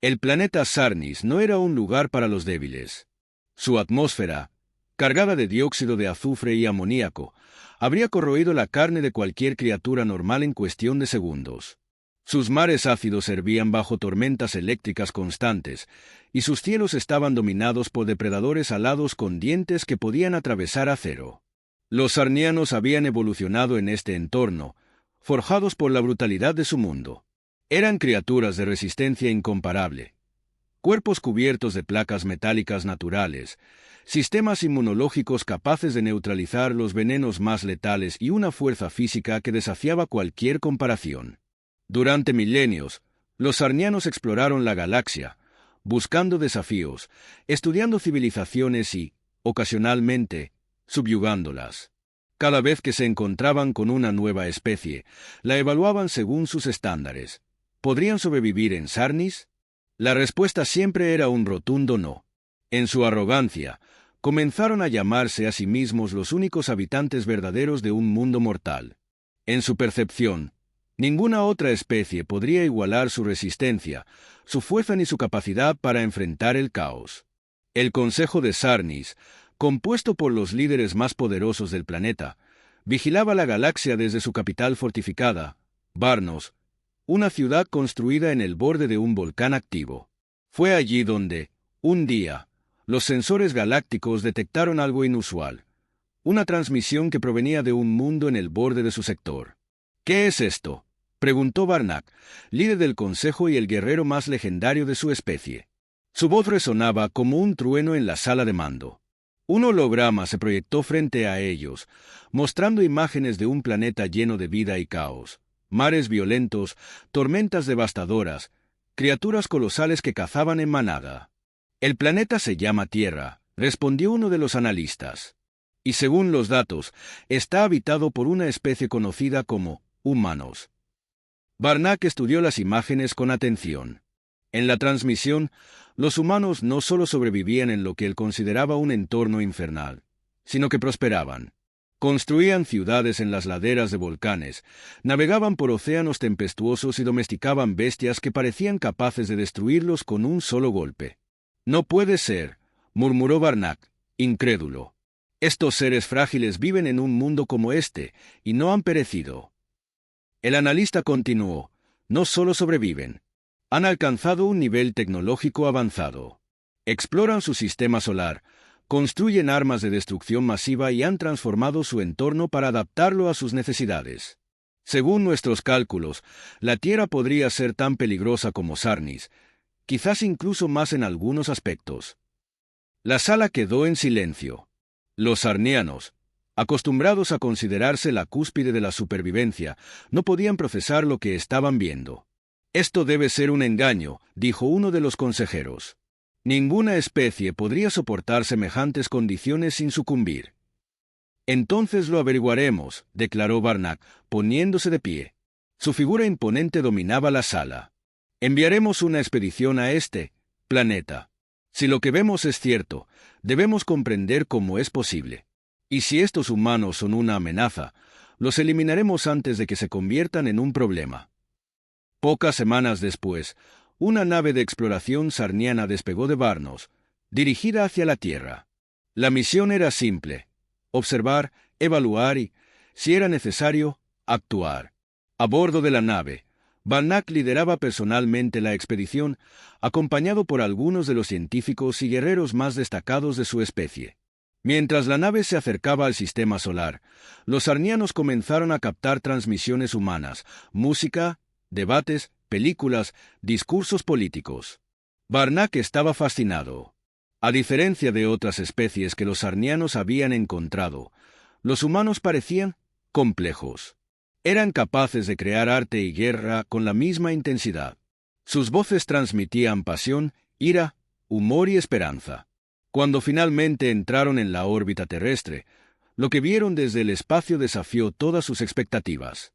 El planeta Sarnis no era un lugar para los débiles. Su atmósfera, cargada de dióxido de azufre y amoníaco, habría corroído la carne de cualquier criatura normal en cuestión de segundos. Sus mares ácidos hervían bajo tormentas eléctricas constantes, y sus cielos estaban dominados por depredadores alados con dientes que podían atravesar acero. Los sarnianos habían evolucionado en este entorno, forjados por la brutalidad de su mundo. Eran criaturas de resistencia incomparable. Cuerpos cubiertos de placas metálicas naturales, sistemas inmunológicos capaces de neutralizar los venenos más letales y una fuerza física que desafiaba cualquier comparación. Durante milenios, los sarnianos exploraron la galaxia, buscando desafíos, estudiando civilizaciones y, ocasionalmente, subyugándolas. Cada vez que se encontraban con una nueva especie, la evaluaban según sus estándares. ¿Podrían sobrevivir en Sarnis? La respuesta siempre era un rotundo no. En su arrogancia, comenzaron a llamarse a sí mismos los únicos habitantes verdaderos de un mundo mortal. En su percepción, ninguna otra especie podría igualar su resistencia, su fuerza ni su capacidad para enfrentar el caos. El Consejo de Sarnis, compuesto por los líderes más poderosos del planeta, vigilaba la galaxia desde su capital fortificada, Barnos, una ciudad construida en el borde de un volcán activo. Fue allí donde, un día, los sensores galácticos detectaron algo inusual, una transmisión que provenía de un mundo en el borde de su sector. ¿Qué es esto?, preguntó Barnak, líder del Consejo y el guerrero más legendario de su especie. Su voz resonaba como un trueno en la sala de mando. Un holograma se proyectó frente a ellos, mostrando imágenes de un planeta lleno de vida y caos. Mares violentos, tormentas devastadoras, criaturas colosales que cazaban en manada. El planeta se llama Tierra, respondió uno de los analistas. Y según los datos, está habitado por una especie conocida como humanos. Barnak estudió las imágenes con atención. En la transmisión, los humanos no solo sobrevivían en lo que él consideraba un entorno infernal, sino que prosperaban. Construían ciudades en las laderas de volcanes, navegaban por océanos tempestuosos y domesticaban bestias que parecían capaces de destruirlos con un solo golpe. «No puede ser», murmuró Barnak, incrédulo. «Estos seres frágiles viven en un mundo como este, y no han perecido». El analista continuó, «No solo sobreviven, han alcanzado un nivel tecnológico avanzado. Exploran su sistema solar, construyen armas de destrucción masiva y han transformado su entorno para adaptarlo a sus necesidades. Según nuestros cálculos, la Tierra podría ser tan peligrosa como Sarnis, quizás incluso más en algunos aspectos». La sala quedó en silencio. Los sarnianos, acostumbrados a considerarse la cúspide de la supervivencia, no podían procesar lo que estaban viendo. «Esto debe ser un engaño», dijo uno de los consejeros. «Ninguna especie podría soportar semejantes condiciones sin sucumbir». «Entonces lo averiguaremos», declaró Barnak, poniéndose de pie. Su figura imponente dominaba la sala. «Enviaremos una expedición a este planeta. Si lo que vemos es cierto, debemos comprender cómo es posible. Y si estos humanos son una amenaza, los eliminaremos antes de que se conviertan en un problema». Pocas semanas después, una nave de exploración sarniana despegó de Barnos, dirigida hacia la Tierra. La misión era simple: observar, evaluar y, si era necesario, actuar. A bordo de la nave, Barnak lideraba personalmente la expedición, acompañado por algunos de los científicos y guerreros más destacados de su especie. Mientras la nave se acercaba al sistema solar, los sarnianos comenzaron a captar transmisiones humanas, música, debates, películas, discursos políticos. Barnak estaba fascinado. A diferencia de otras especies que los sarnianos habían encontrado, los humanos parecían complejos. Eran capaces de crear arte y guerra con la misma intensidad. Sus voces transmitían pasión, ira, humor y esperanza. Cuando finalmente entraron en la órbita terrestre, lo que vieron desde el espacio desafió todas sus expectativas.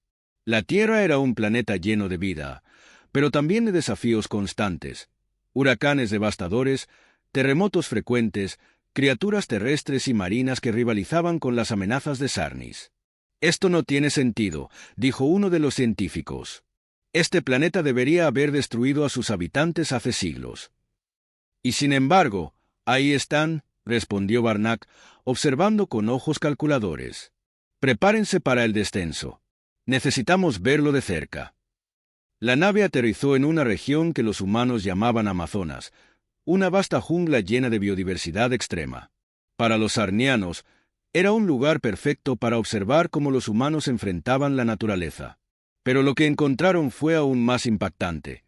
La Tierra era un planeta lleno de vida, pero también de desafíos constantes: huracanes devastadores, terremotos frecuentes, criaturas terrestres y marinas que rivalizaban con las amenazas de Sarnis. «Esto no tiene sentido», dijo uno de los científicos. Este planeta debería haber destruido a sus habitantes hace siglos. Y sin embargo, ahí están, respondió Barnack, observando con ojos calculadores. Prepárense para el descenso. Necesitamos verlo de cerca. La nave aterrizó en una región que los humanos llamaban Amazonas, una vasta jungla llena de biodiversidad extrema. Para los sarnianos, era un lugar perfecto para observar cómo los humanos enfrentaban la naturaleza. Pero lo que encontraron fue aún más impactante.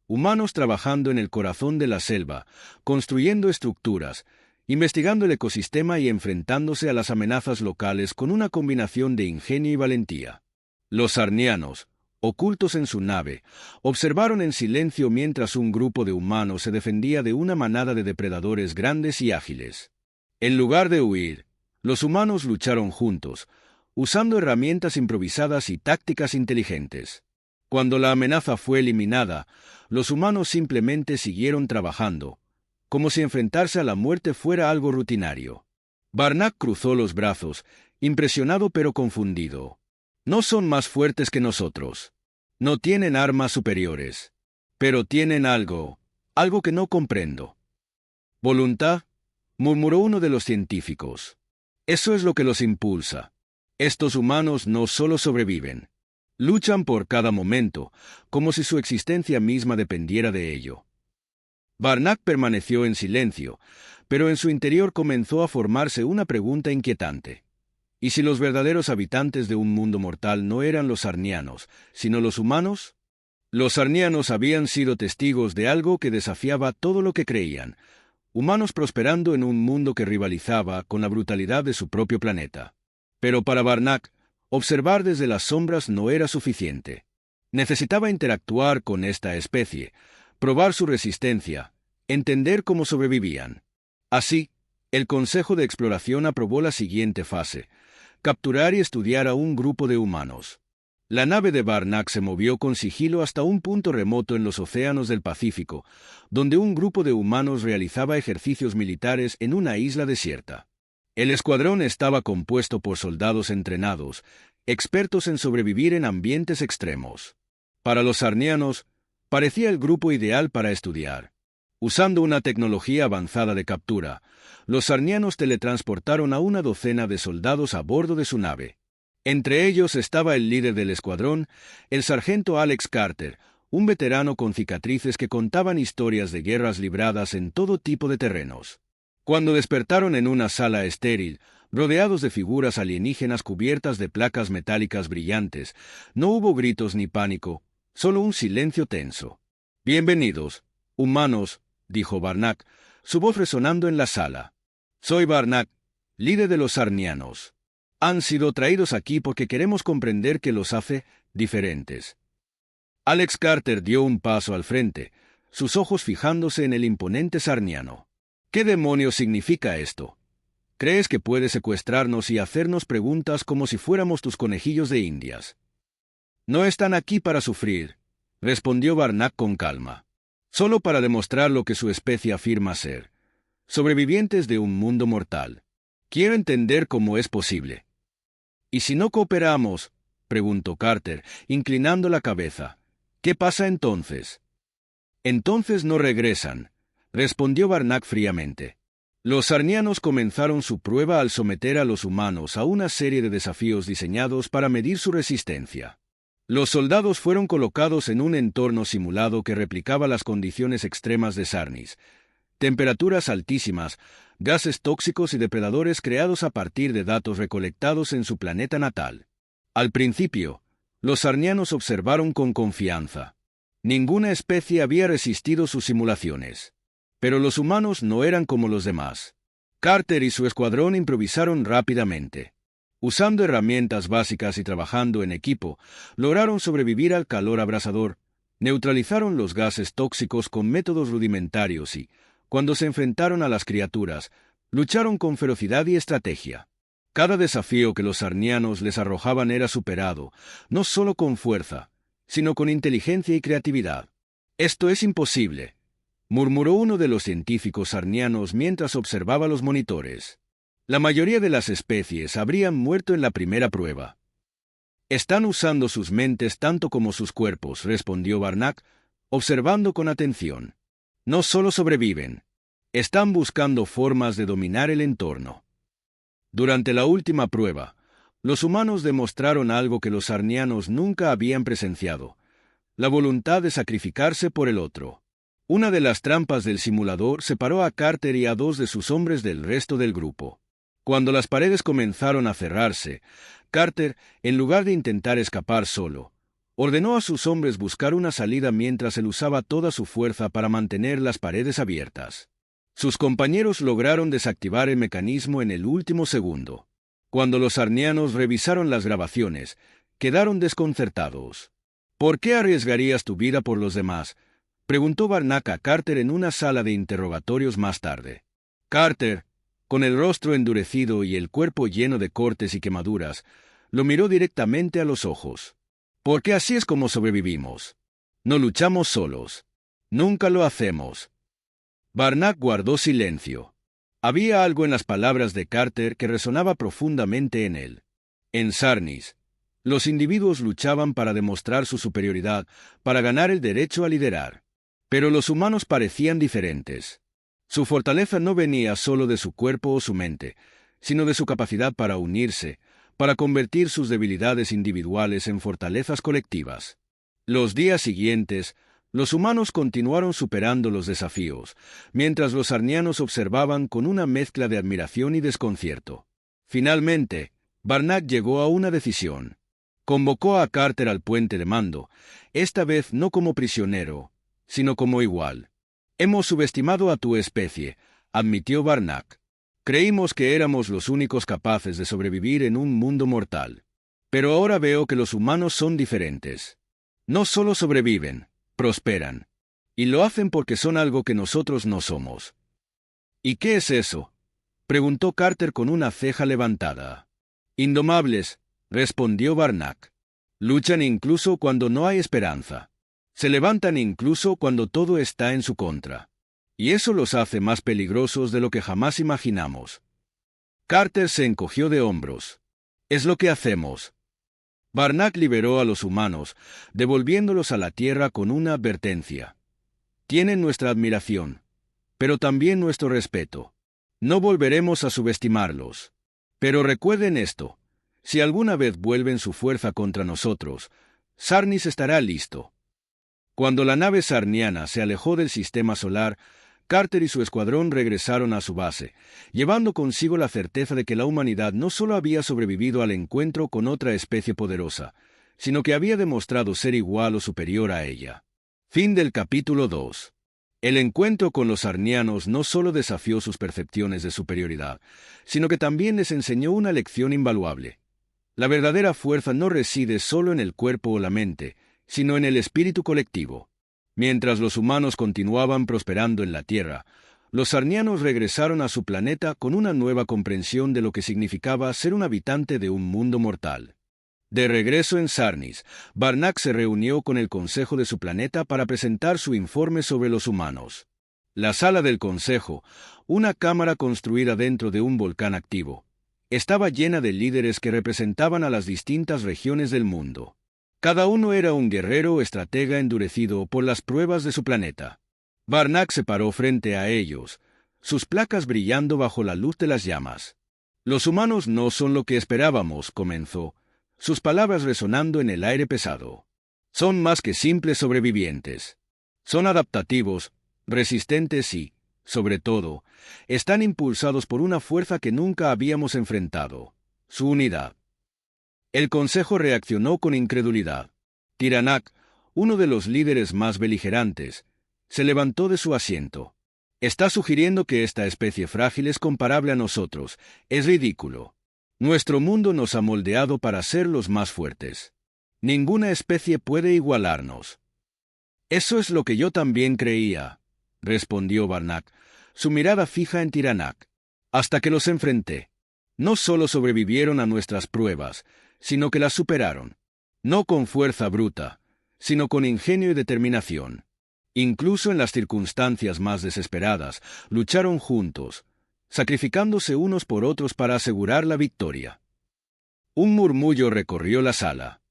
Humanos trabajando en el corazón de la selva, construyendo estructuras, investigando el ecosistema y enfrentándose a las amenazas locales con una combinación de ingenio y valentía. Los sarnianos, ocultos en su nave, observaron en silencio mientras un grupo de humanos se defendía de una manada de depredadores grandes y ágiles. En lugar de huir, los humanos lucharon juntos, usando herramientas improvisadas y tácticas inteligentes. Cuando la amenaza fue eliminada, los humanos simplemente siguieron trabajando, como si enfrentarse a la muerte fuera algo rutinario. Barnack cruzó los brazos, impresionado pero confundido. No son más fuertes que nosotros. No tienen armas superiores. Pero tienen algo que no comprendo. ¿Voluntad?, murmuró uno de los científicos. Eso es lo que los impulsa. Estos humanos no solo sobreviven, luchan por cada momento, como si su existencia misma dependiera de ello. Barnack permaneció en silencio, pero en su interior comenzó a formarse una pregunta inquietante. ¿Y si los verdaderos habitantes de un mundo mortal no eran los sarnianos, sino los humanos? Los sarnianos habían sido testigos de algo que desafiaba todo lo que creían, humanos prosperando en un mundo que rivalizaba con la brutalidad de su propio planeta. Pero para Barnack, observar desde las sombras no era suficiente. Necesitaba interactuar con esta especie, probar su resistencia, entender cómo sobrevivían. Así, el Consejo de Exploración aprobó la siguiente fase: capturar y estudiar a un grupo de humanos. La nave de Barnack se movió con sigilo hasta un punto remoto en los océanos del Pacífico, donde un grupo de humanos realizaba ejercicios militares en una isla desierta. El escuadrón estaba compuesto por soldados entrenados, expertos en sobrevivir en ambientes extremos. Para los sarnianos, parecía el grupo ideal para estudiar. Usando una tecnología avanzada de captura, los sarnianos teletransportaron a una docena de soldados a bordo de su nave. Entre ellos estaba el líder del escuadrón, el sargento Alex Carter, un veterano con cicatrices que contaban historias de guerras libradas en todo tipo de terrenos. Cuando despertaron en una sala estéril, rodeados de figuras alienígenas cubiertas de placas metálicas brillantes, no hubo gritos ni pánico, solo un silencio tenso. «Bienvenidos, humanos», dijo Barnack, su voz resonando en la sala. «Soy Barnack, líder de los sarnianos. Han sido traídos aquí porque queremos comprender qué los hace diferentes». Alex Carter dio un paso al frente, sus ojos fijándose en el imponente sarniano. «¿Qué demonios significa esto? ¿Crees que puedes secuestrarnos y hacernos preguntas como si fuéramos tus conejillos de indias?» «No están aquí para sufrir», respondió Barnack con calma. «Solo para demostrar lo que su especie afirma ser. Sobrevivientes de un mundo mortal. Quiero entender cómo es posible». «¿Y si no cooperamos?», preguntó Carter, inclinando la cabeza. «¿Qué pasa entonces?» «Entonces no regresan», respondió Barnack fríamente. Los sarnianos comenzaron su prueba al someter a los humanos a una serie de desafíos diseñados para medir su resistencia. Los soldados fueron colocados en un entorno simulado que replicaba las condiciones extremas de Sarnis: temperaturas altísimas, gases tóxicos y depredadores creados a partir de datos recolectados en su planeta natal. Al principio, los sarnianos observaron con confianza. Ninguna especie había resistido sus simulaciones. Pero los humanos no eran como los demás. Carter y su escuadrón improvisaron rápidamente. Usando herramientas básicas y trabajando en equipo, lograron sobrevivir al calor abrasador, neutralizaron los gases tóxicos con métodos rudimentarios y, cuando se enfrentaron a las criaturas, lucharon con ferocidad y estrategia. Cada desafío que los sarnianos les arrojaban era superado, no solo con fuerza, sino con inteligencia y creatividad. «Esto es imposible», murmuró uno de los científicos sarnianos mientras observaba los monitores. La mayoría de las especies habrían muerto en la primera prueba. Están usando sus mentes tanto como sus cuerpos, respondió Barnack, observando con atención. No solo sobreviven, están buscando formas de dominar el entorno. Durante la última prueba, los humanos demostraron algo que los sarnianos nunca habían presenciado: la voluntad de sacrificarse por el otro. Una de las trampas del simulador separó a Carter y a 2 de sus hombres del resto del grupo. Cuando las paredes comenzaron a cerrarse, Carter, en lugar de intentar escapar solo, ordenó a sus hombres buscar una salida mientras él usaba toda su fuerza para mantener las paredes abiertas. Sus compañeros lograron desactivar el mecanismo en el último segundo. Cuando los sarnianos revisaron las grabaciones, quedaron desconcertados. ¿Por qué arriesgarías tu vida por los demás?, preguntó Barnack a Carter en una sala de interrogatorios más tarde. Carter, con el rostro endurecido y el cuerpo lleno de cortes y quemaduras, lo miró directamente a los ojos. Porque así es como sobrevivimos. No luchamos solos. Nunca lo hacemos. Barnack guardó silencio. Había algo en las palabras de Carter que resonaba profundamente en él. En Sarnis, los individuos luchaban para demostrar su superioridad, para ganar el derecho a liderar. Pero los humanos parecían diferentes. Su fortaleza no venía solo de su cuerpo o su mente, sino de su capacidad para unirse, para convertir sus debilidades individuales en fortalezas colectivas. Los días siguientes, los humanos continuaron superando los desafíos, mientras los sarnianos observaban con una mezcla de admiración y desconcierto. Finalmente, Barnack llegó a una decisión. Convocó a Carter al puente de mando, esta vez no como prisionero, sino como igual. Hemos subestimado a tu especie, admitió Barnack. Creímos que éramos los únicos capaces de sobrevivir en un mundo mortal. Pero ahora veo que los humanos son diferentes. No solo sobreviven, prosperan. Y lo hacen porque son algo que nosotros no somos. ¿Y qué es eso?, preguntó Carter con una ceja levantada. Indomables, respondió Barnack. Luchan incluso cuando no hay esperanza. Se levantan incluso cuando todo está en su contra. Y eso los hace más peligrosos de lo que jamás imaginamos. Carter se encogió de hombros. Es lo que hacemos. Barnack liberó a los humanos, devolviéndolos a la tierra con una advertencia. Tienen nuestra admiración, pero también nuestro respeto. No volveremos a subestimarlos. Pero recuerden esto: si alguna vez vuelven su fuerza contra nosotros, Sarnis estará listo. Cuando la nave sarniana se alejó del sistema solar, Carter y su escuadrón regresaron a su base, llevando consigo la certeza de que la humanidad no solo había sobrevivido al encuentro con otra especie poderosa, sino que había demostrado ser igual o superior a ella. Fin del capítulo 2. El encuentro con los sarnianos no solo desafió sus percepciones de superioridad, sino que también les enseñó una lección invaluable. La verdadera fuerza no reside solo en el cuerpo o la mente, sino en el espíritu colectivo. Mientras los humanos continuaban prosperando en la Tierra, los sarnianos regresaron a su planeta con una nueva comprensión de lo que significaba ser un habitante de un mundo mortal. De regreso en Sarnis, Barnack se reunió con el consejo de su planeta para presentar su informe sobre los humanos. La sala del consejo, una cámara construida dentro de un volcán activo, estaba llena de líderes que representaban a las distintas regiones del mundo. Cada uno era un guerrero o estratega endurecido por las pruebas de su planeta. Barnack se paró frente a ellos, sus placas brillando bajo la luz de las llamas. Los humanos no son lo que esperábamos, comenzó, sus palabras resonando en el aire pesado. Son más que simples sobrevivientes. Son adaptativos, resistentes y, sobre todo, están impulsados por una fuerza que nunca habíamos enfrentado: su unidad. El consejo reaccionó con incredulidad. Tiranak, uno de los líderes más beligerantes, se levantó de su asiento. Está sugiriendo que esta especie frágil es comparable a nosotros. Es ridículo. Nuestro mundo nos ha moldeado para ser los más fuertes. Ninguna especie puede igualarnos. Eso es lo que yo también creía, respondió Barnack, su mirada fija en Tiranak. Hasta que los enfrenté. No solo sobrevivieron a nuestras pruebas, sino que las superaron. No con fuerza bruta, sino con ingenio y determinación. Incluso en las circunstancias más desesperadas, lucharon juntos, sacrificándose unos por otros para asegurar la victoria. Un murmullo recorrió la sala.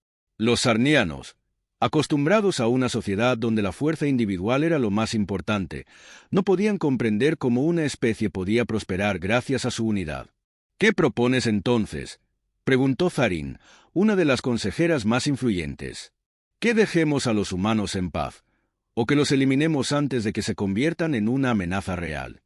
Los sarnianos, acostumbrados a una sociedad donde la fuerza individual era lo más importante, no podían comprender cómo una especie podía prosperar gracias a su unidad. ¿Qué propones entonces?, preguntó Tharin, una de las consejeras más influyentes. ¿Que dejemos a los humanos en paz, o que los eliminemos antes de que se conviertan en una amenaza real?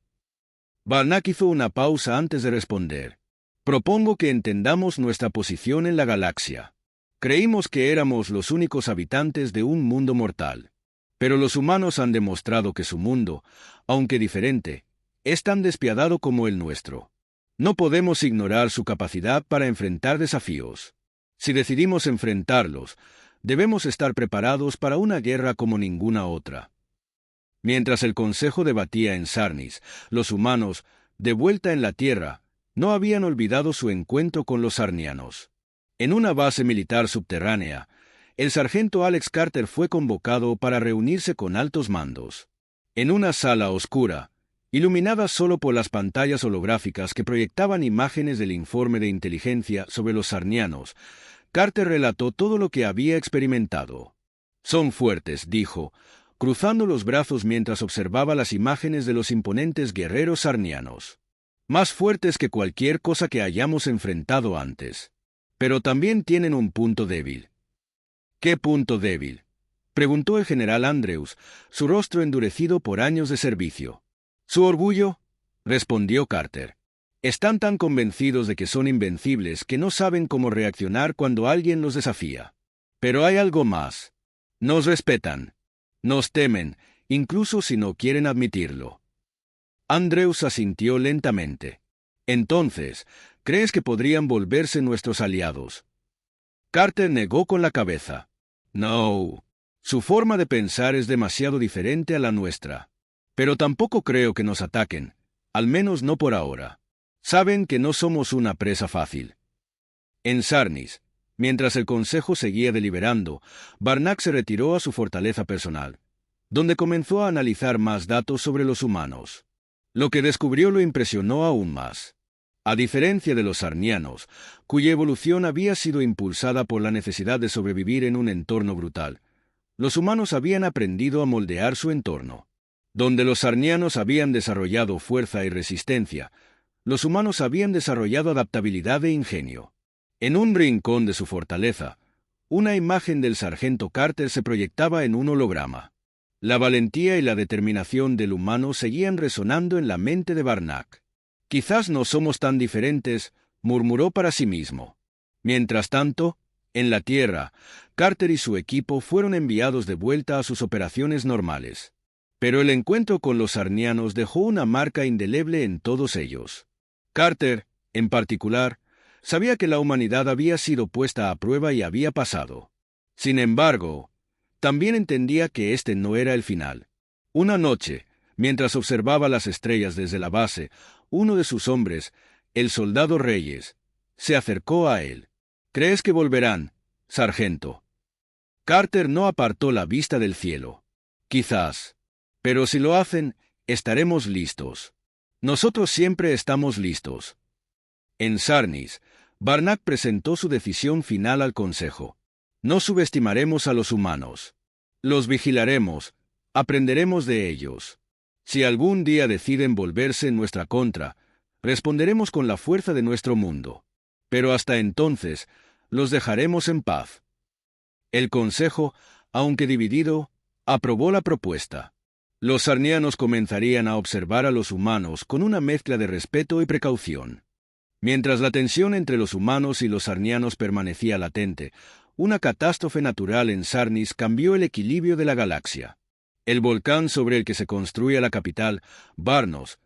Barnak hizo una pausa antes de responder. Propongo que entendamos nuestra posición en la galaxia. Creímos que éramos los únicos habitantes de un mundo mortal. Pero los humanos han demostrado que su mundo, aunque diferente, es tan despiadado como el nuestro. No podemos ignorar su capacidad para enfrentar desafíos. Si decidimos enfrentarlos, debemos estar preparados para una guerra como ninguna otra. Mientras el Consejo debatía en Sarnis, los humanos, de vuelta en la Tierra, no habían olvidado su encuentro con los sarnianos. En una base militar subterránea, el sargento Alex Carter fue convocado para reunirse con altos mandos. En una sala oscura, iluminada solo por las pantallas holográficas que proyectaban imágenes del informe de inteligencia sobre los sarnianos, Carter relató todo lo que había experimentado. «Son fuertes», dijo, cruzando los brazos mientras observaba las imágenes de los imponentes guerreros sarnianos. «Más fuertes que cualquier cosa que hayamos enfrentado antes. Pero también tienen un punto débil». «¿Qué punto débil?», preguntó el general Andrews, su rostro endurecido por años de servicio. «¿Su orgullo?», respondió Carter. «Están tan convencidos de que son invencibles que no saben cómo reaccionar cuando alguien los desafía. Pero hay algo más. Nos respetan. Nos temen, incluso si no quieren admitirlo». Andrews asintió lentamente. «Entonces, ¿crees que podrían volverse nuestros aliados?». Carter negó con la cabeza. «No. Su forma de pensar es demasiado diferente a la nuestra. Pero tampoco creo que nos ataquen, al menos no por ahora. Saben que no somos una presa fácil». En Sarnis, mientras el Consejo seguía deliberando, Barnak se retiró a su fortaleza personal, donde comenzó a analizar más datos sobre los humanos. Lo que descubrió lo impresionó aún más. A diferencia de los sarnianos, cuya evolución había sido impulsada por la necesidad de sobrevivir en un entorno brutal, los humanos habían aprendido a moldear su entorno. Donde los sarnianos habían desarrollado fuerza y resistencia, los humanos habían desarrollado adaptabilidad e ingenio. En un rincón de su fortaleza, una imagen del sargento Carter se proyectaba en un holograma. La valentía y la determinación del humano seguían resonando en la mente de Barnak. «Quizás no somos tan diferentes», murmuró para sí mismo. Mientras tanto, en la Tierra, Carter y su equipo fueron enviados de vuelta a sus operaciones normales. Pero el encuentro con los sarnianos dejó una marca indeleble en todos ellos. Carter, en particular, sabía que la humanidad había sido puesta a prueba y había pasado. Sin embargo, también entendía que este no era el final. Una noche, mientras observaba las estrellas desde la base, uno de sus hombres, el soldado Reyes, se acercó a él. «¿Crees que volverán, sargento?». Carter no apartó la vista del cielo. «Quizás. Pero si lo hacen, estaremos listos. Nosotros siempre estamos listos». En Sarnis, Barnak presentó su decisión final al Consejo. «No subestimaremos a los humanos. Los vigilaremos, aprenderemos de ellos. Si algún día deciden volverse en nuestra contra, responderemos con la fuerza de nuestro mundo. Pero hasta entonces, los dejaremos en paz». El Consejo, aunque dividido, aprobó la propuesta. Los sarnianos comenzarían a observar a los humanos con una mezcla de respeto y precaución. Mientras la tensión entre los humanos y los sarnianos permanecía latente, una catástrofe natural en Sarnis cambió el equilibrio de la galaxia. El volcán sobre el que se construía la capital, Barnos,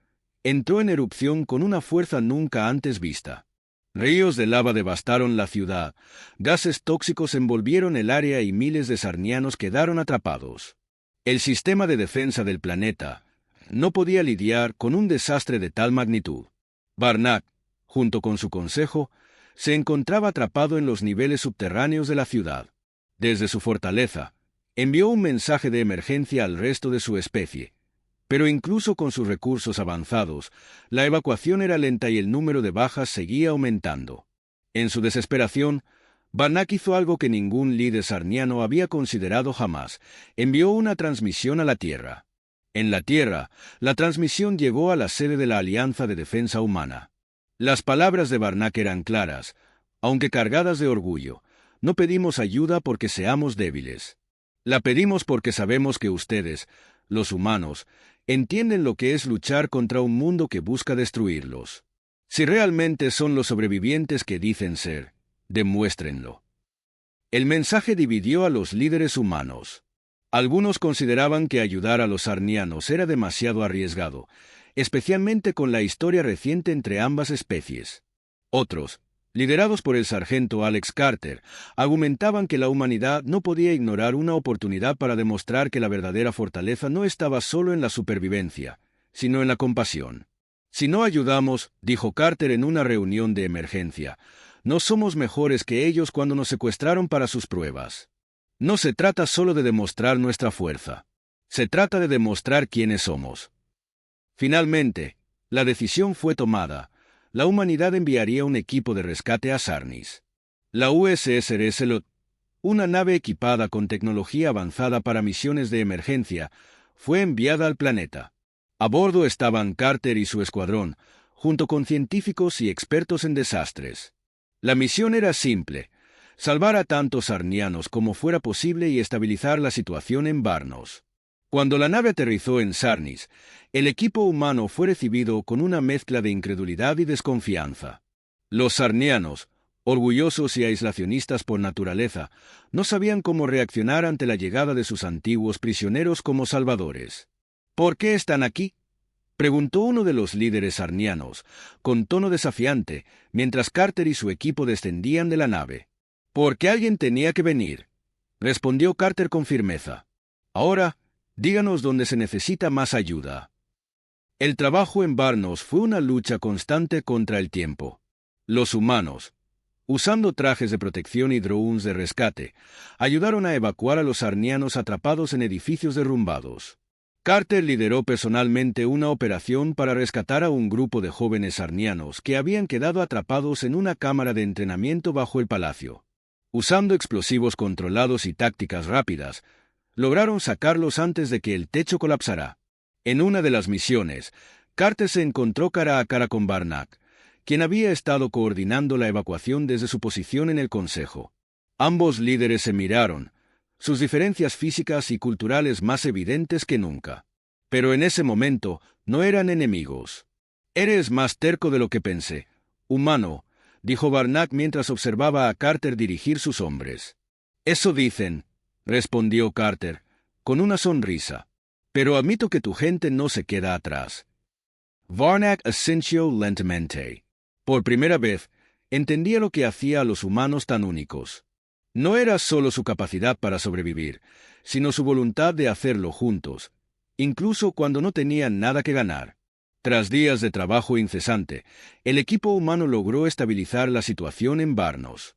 entró en erupción con una fuerza nunca antes vista. Ríos de lava devastaron la ciudad, gases tóxicos envolvieron el área y miles de sarnianos quedaron atrapados. El sistema de defensa del planeta no podía lidiar con un desastre de tal magnitud. Barnak, junto con su consejo, se encontraba atrapado en los niveles subterráneos de la ciudad. Desde su fortaleza, envió un mensaje de emergencia al resto de su especie. Pero incluso con sus recursos avanzados, la evacuación era lenta y el número de bajas seguía aumentando. En su desesperación, Barnack hizo algo que ningún líder sarniano había considerado jamás. Envió una transmisión a la Tierra. En la Tierra, la transmisión llegó a la sede de la Alianza de Defensa Humana. Las palabras de Barnack eran claras, aunque cargadas de orgullo. No pedimos ayuda porque seamos débiles. La pedimos porque sabemos que ustedes, los humanos, entienden lo que es luchar contra un mundo que busca destruirlos. Si realmente son los sobrevivientes que dicen ser, demuéstrenlo. El mensaje dividió a los líderes humanos. Algunos consideraban que ayudar a los sarnianos era demasiado arriesgado, especialmente con la historia reciente entre ambas especies. Otros, liderados por el sargento Alex Carter, argumentaban que la humanidad no podía ignorar una oportunidad para demostrar que la verdadera fortaleza no estaba solo en la supervivencia, sino en la compasión. Si no ayudamos, dijo Carter en una reunión de emergencia, no somos mejores que ellos cuando nos secuestraron para sus pruebas. No se trata solo de demostrar nuestra fuerza. Se trata de demostrar quiénes somos. Finalmente, la decisión fue tomada. La humanidad enviaría un equipo de rescate a Sarnis. La USS Resolute, una nave equipada con tecnología avanzada para misiones de emergencia, fue enviada al planeta. A bordo estaban Carter y su escuadrón, junto con científicos y expertos en desastres. La misión era simple: salvar a tantos sarnianos como fuera posible y estabilizar la situación en Barnos. Cuando la nave aterrizó en Sarnis, el equipo humano fue recibido con una mezcla de incredulidad y desconfianza. Los sarnianos, orgullosos y aislacionistas por naturaleza, no sabían cómo reaccionar ante la llegada de sus antiguos prisioneros como salvadores. ¿Por qué están aquí?, preguntó uno de los líderes sarnianos, con tono desafiante, mientras Carter y su equipo descendían de la nave. «Porque alguien tenía que venir», respondió Carter con firmeza. «Ahora, díganos dónde se necesita más ayuda». El trabajo en Barnos fue una lucha constante contra el tiempo. Los humanos, usando trajes de protección y drones de rescate, ayudaron a evacuar a los sarnianos atrapados en edificios derrumbados. Carter lideró personalmente una operación para rescatar a un grupo de jóvenes sarnianos que habían quedado atrapados en una cámara de entrenamiento bajo el palacio. Usando explosivos controlados y tácticas rápidas, lograron sacarlos antes de que el techo colapsara. En una de las misiones, Carter se encontró cara a cara con Barnack, quien había estado coordinando la evacuación desde su posición en el consejo. Ambos líderes se miraron, sus diferencias físicas y culturales más evidentes que nunca. Pero en ese momento no eran enemigos. «Eres más terco de lo que pensé, humano», dijo Barnack mientras observaba a Carter dirigir sus hombres. «Eso dicen», respondió Carter, con una sonrisa. «Pero admito que tu gente no se queda atrás». Barnack asintió lentamente. Por primera vez, entendía lo que hacía a los humanos tan únicos. No era solo su capacidad para sobrevivir, sino su voluntad de hacerlo juntos, incluso cuando no tenían nada que ganar. Tras días de trabajo incesante, el equipo humano logró estabilizar la situación en Barnos.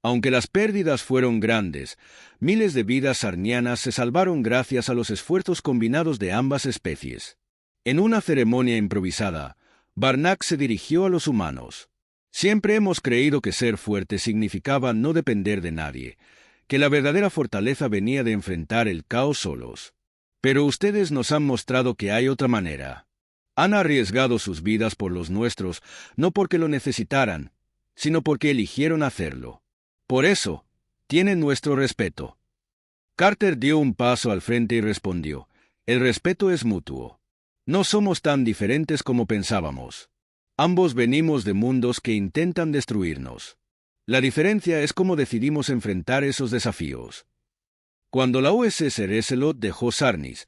Aunque las pérdidas fueron grandes, miles de vidas sarnianas se salvaron gracias a los esfuerzos combinados de ambas especies. En una ceremonia improvisada, Barnack se dirigió a los humanos. «Siempre hemos creído que ser fuerte significaba no depender de nadie, que la verdadera fortaleza venía de enfrentar el caos solos. Pero ustedes nos han mostrado que hay otra manera. Han arriesgado sus vidas por los nuestros, no porque lo necesitaran, sino porque eligieron hacerlo. Por eso, tienen nuestro respeto». Carter dio un paso al frente y respondió: «El respeto es mutuo. No somos tan diferentes como pensábamos. Ambos venimos de mundos que intentan destruirnos. La diferencia es cómo decidimos enfrentar esos desafíos». Cuando la USS Resolute dejó Sarnis,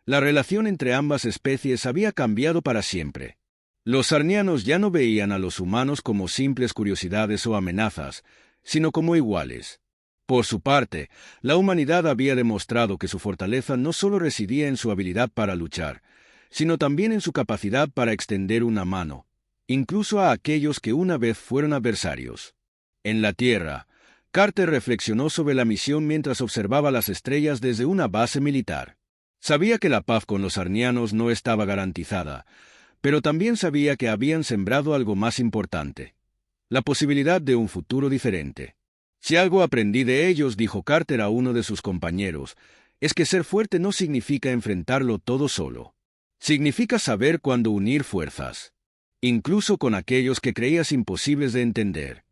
la relación entre ambas especies había cambiado para siempre. Los sarnianos ya no veían a los humanos como simples curiosidades o amenazas, sino como iguales. Por su parte, la humanidad había demostrado que su fortaleza no solo residía en su habilidad para luchar, sino también en su capacidad para extender una mano, incluso a aquellos que una vez fueron adversarios. En la Tierra, Carter reflexionó sobre la misión mientras observaba las estrellas desde una base militar. Sabía que la paz con los sarnianos no estaba garantizada, pero también sabía que habían sembrado algo más importante: la posibilidad de un futuro diferente. Si algo aprendí de ellos, dijo Carter a uno de sus compañeros, es que ser fuerte no significa enfrentarlo todo solo. Significa saber cuándo unir fuerzas, incluso con aquellos que creías imposibles de entender.